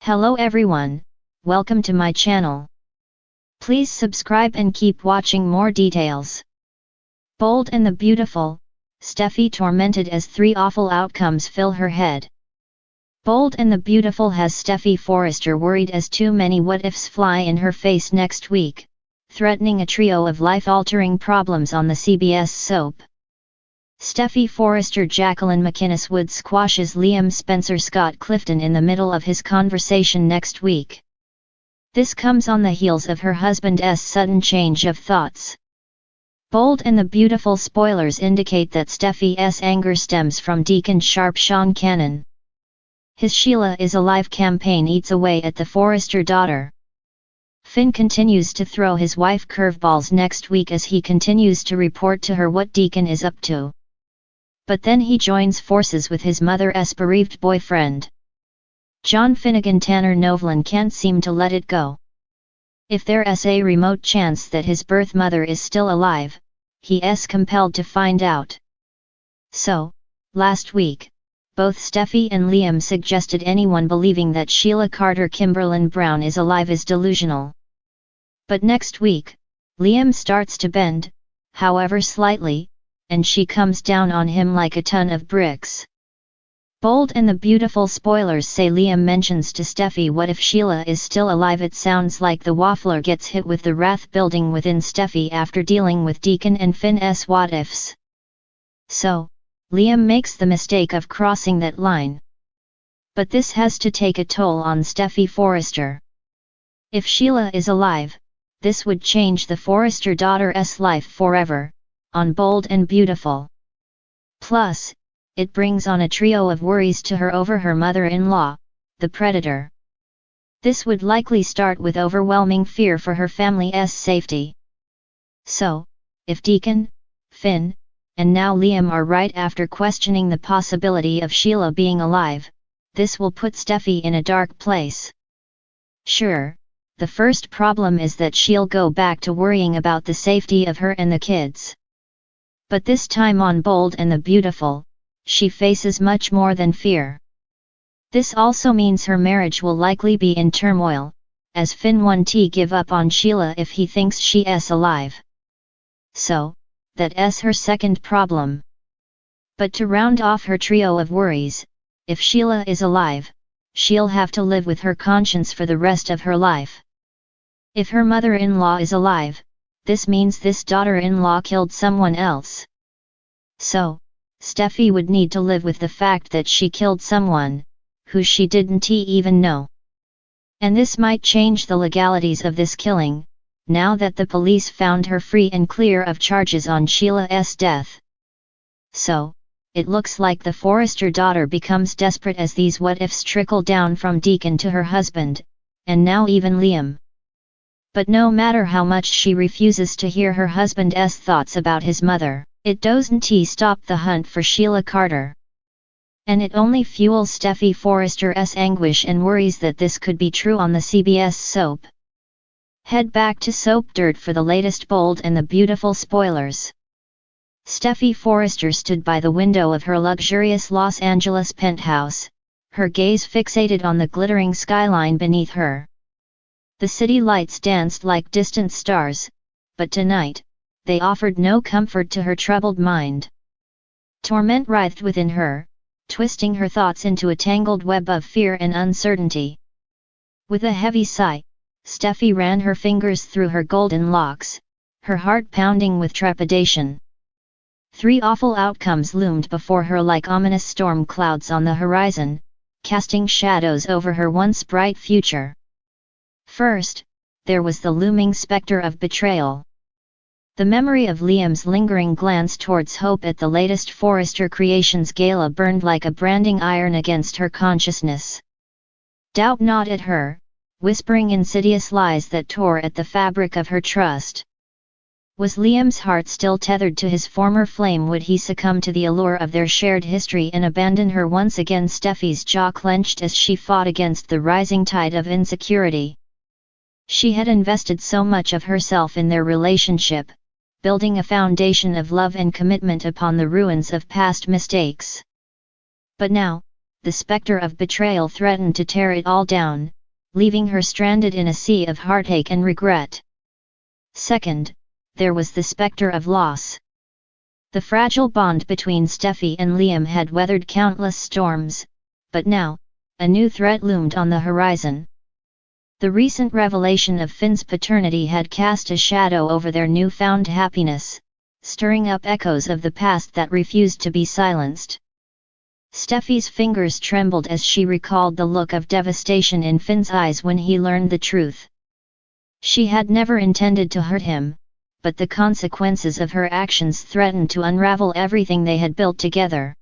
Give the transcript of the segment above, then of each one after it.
Hello everyone, welcome to my channel. Please subscribe and keep watching more details. Bold and the Beautiful, Steffy tormented as three awful outcomes fill her head. Bold and the Beautiful has Steffy Forrester worried as too many what-ifs fly in her face next week, threatening a trio of life-altering problems on the CBS soap. Steffy Forrester Jacqueline McInnes Wood squashes Liam Spencer Scott Clifton in the middle of his conversation next week. This comes on the heels of her husband's sudden change of thoughts. Bold and the Beautiful spoilers indicate that Steffy's anger stems from Deacon Sharp Sean Cannon. His Sheila is Alive campaign eats away at the Forrester daughter. Finn continues to throw his wife curveballs next week as he continues to report to her what Deacon is up to. But then he joins forces with his mother's bereaved boyfriend. John Finnegan Tanner Novlan can't seem to let it go. If there's a remote chance that his birth mother is still alive, he's compelled to find out. So, last week, both Steffy and Liam suggested anyone believing that Sheila Carter Kimberlyn Brown is alive is delusional. But next week, Liam starts to bend, however slightly, and she comes down on him like a ton of bricks. Bold and the Beautiful spoilers say Liam mentions to Steffy what if Sheila is still alive. It sounds like the waffler gets hit with the wrath building within Steffy after dealing with Deacon and Finn's what ifs. So, Liam makes the mistake of crossing that line. But this has to take a toll on Steffy Forrester. If Sheila is alive, this would change the Forrester daughter's life forever, on Bold and Beautiful. Plus, it brings on a trio of worries to her over her mother-in-law, the Predator. This would likely start with overwhelming fear for her family's safety. So, if Deacon, Finn, and now Liam are right after questioning the possibility of Sheila being alive, this will put Steffy in a dark place. Sure, the first problem is that she'll go back to worrying about the safety of her and the kids. But this time on Bold and the Beautiful, she faces much more than fear. This also means her marriage will likely be in turmoil, as Finn won't give up on Sheila if he thinks she's alive. So, that's her second problem. But to round off her trio of worries, if Sheila is alive, she'll have to live with her conscience for the rest of her life. If her mother-in-law is alive, this means this daughter-in-law killed someone else. So, Steffy would need to live with the fact that she killed someone, who she didn't even know. And this might change the legalities of this killing, now that the police found her free and clear of charges on Sheila's death. So, it looks like the Forrester daughter becomes desperate as these what-ifs trickle down from Deacon to her husband, and now even Liam. But no matter how much she refuses to hear her husband's thoughts about his mother, it doesn't stop the hunt for Sheila Carter. And it only fuels Steffy Forrester's anguish and worries that this could be true on the CBS soap. Head back to Soap Dirt for the latest Bold and the Beautiful spoilers. Steffy Forrester stood by the window of her luxurious Los Angeles penthouse, her gaze fixated on the glittering skyline beneath her. The city lights danced like distant stars, but tonight, they offered no comfort to her troubled mind. Torment writhed within her, twisting her thoughts into a tangled web of fear and uncertainty. With a heavy sigh, Steffy ran her fingers through her golden locks, her heart pounding with trepidation. Three awful outcomes loomed before her like ominous storm clouds on the horizon, casting shadows over her once bright future. First, there was the looming specter of betrayal. The memory of Liam's lingering glance towards Hope at the latest Forrester Creations gala burned like a branding iron against her consciousness. Doubt gnawed at her, whispering insidious lies that tore at the fabric of her trust. Was Liam's heart still tethered to his former flame? Would he succumb to the allure of their shared history and abandon her once again? Steffy's jaw clenched as she fought against the rising tide of insecurity. She had invested so much of herself in their relationship, building a foundation of love and commitment upon the ruins of past mistakes. But now, the specter of betrayal threatened to tear it all down, leaving her stranded in a sea of heartache and regret. Second, there was the specter of loss. The fragile bond between Steffy and Liam had weathered countless storms, but now, a new threat loomed on the horizon. The recent revelation of Finn's paternity had cast a shadow over their newfound happiness, stirring up echoes of the past that refused to be silenced. Steffy's fingers trembled as she recalled the look of devastation in Finn's eyes when he learned the truth. She had never intended to hurt him, but the consequences of her actions threatened to unravel everything they had built together.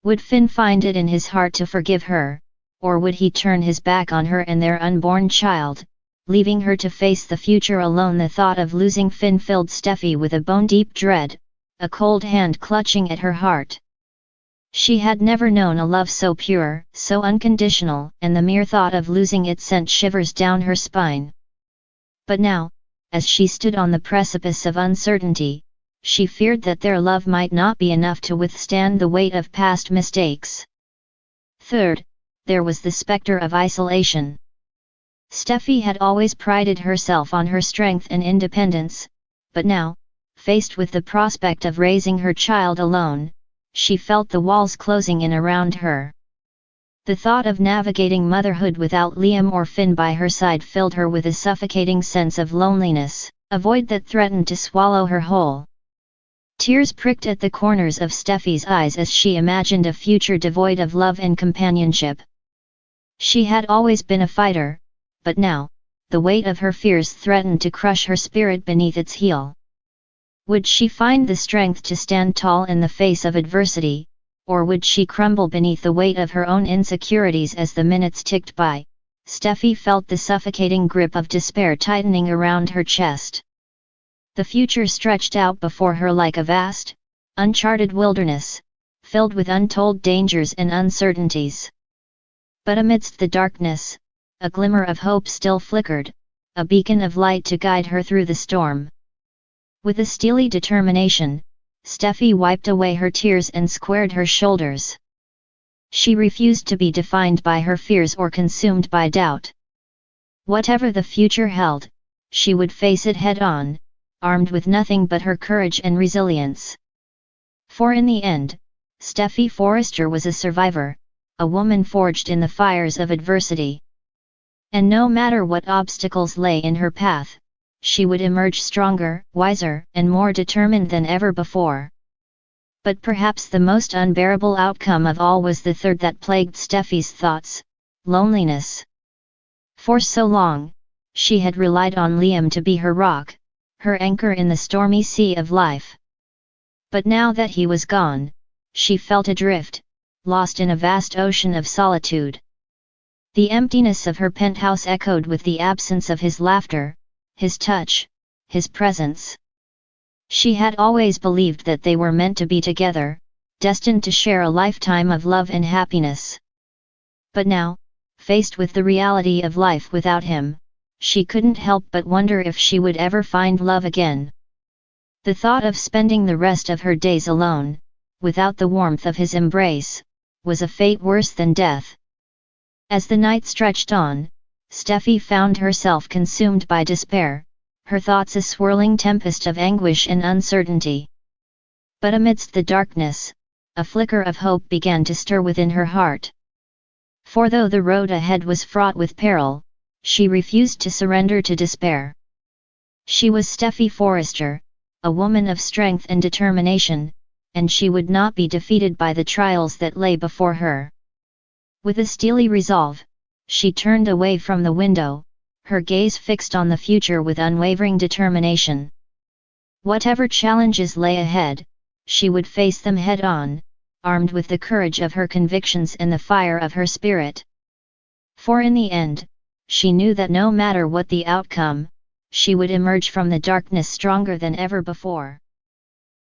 Would Finn find it in his heart to forgive her, or would he turn his back on her and their unborn child, leaving her to face the future alone? The thought of losing Finn filled Steffy with a bone-deep dread, a cold hand clutching at her heart. She had never known a love so pure, so unconditional, and the mere thought of losing it sent shivers down her spine. But now, as she stood on the precipice of uncertainty, she feared that their love might not be enough to withstand the weight of past mistakes. Third, there was the specter of isolation. Steffy had always prided herself on her strength and independence, but now, faced with the prospect of raising her child alone, she felt the walls closing in around her. The thought of navigating motherhood without Liam or Finn by her side filled her with a suffocating sense of loneliness, a void that threatened to swallow her whole. Tears pricked at the corners of Steffy's eyes as she imagined a future devoid of love and companionship. She had always been a fighter, but now, the weight of her fears threatened to crush her spirit beneath its heel. Would she find the strength to stand tall in the face of adversity, or would she crumble beneath the weight of her own insecurities? As the minutes ticked by, Steffy felt the suffocating grip of despair tightening around her chest. The future stretched out before her like a vast, uncharted wilderness, filled with untold dangers and uncertainties. But amidst the darkness, a glimmer of hope still flickered, a beacon of light to guide her through the storm. With a steely determination, Steffy wiped away her tears and squared her shoulders. She refused to be defined by her fears or consumed by doubt. Whatever the future held, she would face it head-on, armed with nothing but her courage and resilience. For in the end, Steffy Forrester was a survivor, a woman forged in the fires of adversity. And no matter what obstacles lay in her path, she would emerge stronger, wiser, and more determined than ever before. But perhaps the most unbearable outcome of all was the third that plagued Steffy's thoughts: loneliness. For so long, she had relied on Liam to be her rock, her anchor in the stormy sea of life. But now that he was gone, she felt adrift, lost in a vast ocean of solitude. The emptiness of her penthouse echoed with the absence of his laughter, his touch, his presence. She had always believed that they were meant to be together, destined to share a lifetime of love and happiness. But now, faced with the reality of life without him, she couldn't help but wonder if she would ever find love again. The thought of spending the rest of her days alone, without the warmth of his embrace, was a fate worse than death. As the night stretched on, Steffy found herself consumed by despair, her thoughts a swirling tempest of anguish and uncertainty. But amidst the darkness, a flicker of hope began to stir within her heart. For though the road ahead was fraught with peril, she refused to surrender to despair. She was Steffy Forrester, a woman of strength and determination, and she would not be defeated by the trials that lay before her. With a steely resolve, she turned away from the window, her gaze fixed on the future with unwavering determination. Whatever challenges lay ahead, she would face them head-on, armed with the courage of her convictions and the fire of her spirit. For in the end, she knew that no matter what the outcome, she would emerge from the darkness stronger than ever before.